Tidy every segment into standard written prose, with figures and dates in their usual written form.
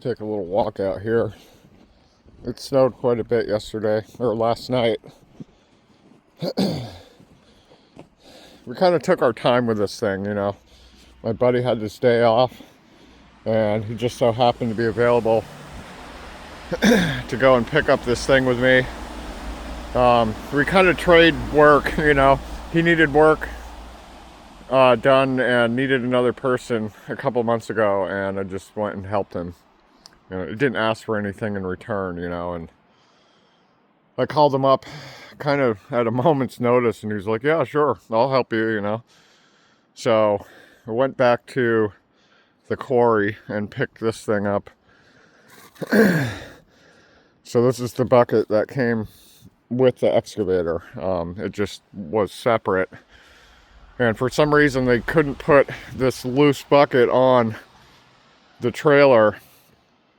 Take a little walk out here. It snowed quite a bit yesterday, or last night. We kind of took our time with this thing, you know. My buddy had this day off, and he just so happened to be available to go and pick up this thing with me. We kind of trade work, you know. He needed work done and needed another person a couple months ago, and I just went and helped him. You know, it didn't ask for anything in return, you know, and I called him up kind of at a moment's notice, and he was like, yeah, sure, I'll help you, you know. So I went back to the quarry and picked this thing up. So this is the bucket that came with the excavator. It just was separate. And for some reason they couldn't put this loose bucket on the trailer,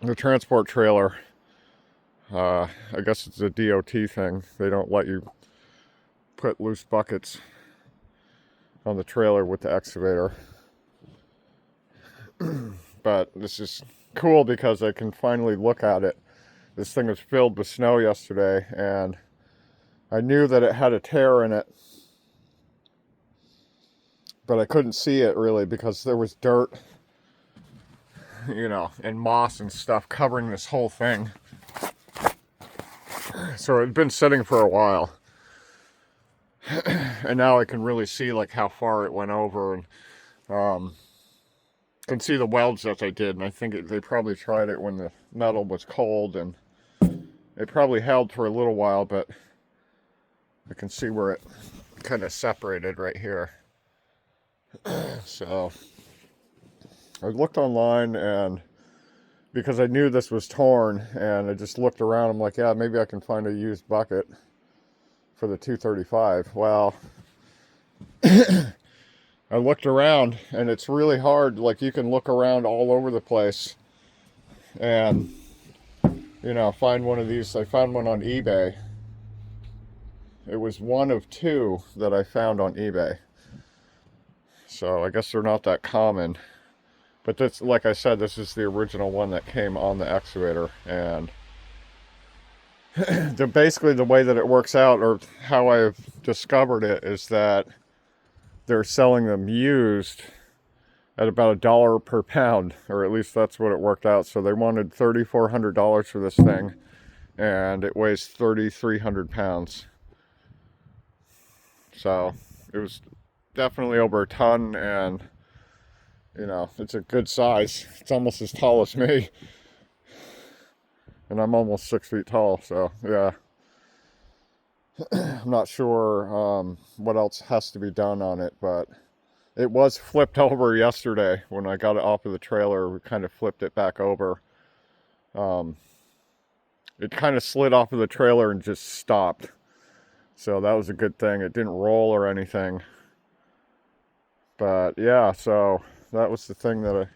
the transport trailer. I guess it's a DOT thing. They don't let you put loose buckets on the trailer with the excavator. But this is cool because I can finally look at it. This thing was filled with snow yesterday, and I knew that it had a tear in it, but I couldn't see it really because there was dirt, you know, and moss and stuff covering this whole thing. So it had been sitting for a while, and now I can really see like how far it went over, and can see the welds that they did. And I think they probably tried it when the metal was cold, and it probably held for a little while, but I can see where it kind of separated right here. So I looked online, and because I knew this was torn, and I just looked around, I'm like, yeah, maybe I can find a used bucket for the 235. Well, I looked around, and it's really hard. Like, you can look around all over the place and, you know, find one of these. I found one on eBay. It was one of two that I found on eBay. So I guess they're not that common. But this, like I said, this is the original one that came on the excavator. And basically the way that it works out, or how I've discovered it, is that they're selling them used at about $1 per pound, or at least that's what it worked out. So they wanted $3,400 for this thing, and it weighs 3,300 pounds. So it was definitely over a ton, and you know, it's a good size. It's almost as tall as me, and I'm almost 6 feet tall. So yeah, I'm not sure what else has to be done on it, but it was flipped over yesterday when I got it off of the trailer. We kind of flipped it back over. It kind of slid off of the trailer and just stopped. So that was a good thing. It didn't roll or anything. But yeah, so that was the thing that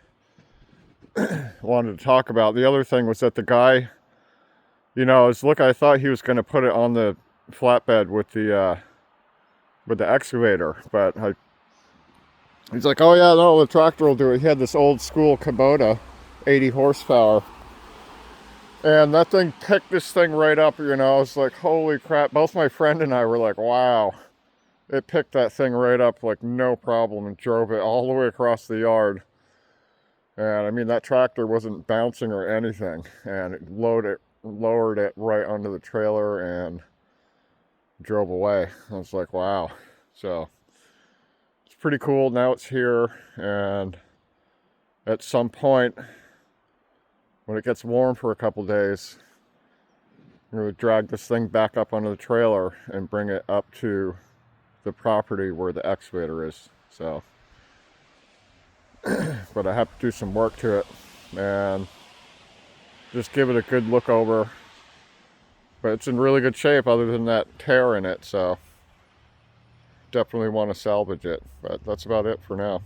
I wanted to talk about. The other thing was that the guy, you know, I thought he was going to put it on the flatbed with the excavator, but he's like, oh yeah, no, the tractor will do it. He had this old school Kubota, 80 horsepower. And that thing picked this thing right up, you know. I was like, holy crap. Both my friend and I were like, wow. It picked that thing right up like no problem and drove it all the way across the yard. And I mean, that tractor wasn't bouncing or anything. And it lowered it right onto the trailer and drove away. I was like, wow. So it's pretty cool. Now it's here, and at some point when it gets warm for a couple days, I'm going to drag this thing back up onto the trailer and bring it up to the property where the excavator is. So but I have to do some work to it and just give it a good look over. But it's in really good shape other than that tear in it, so definitely want to salvage it. But that's about it for now.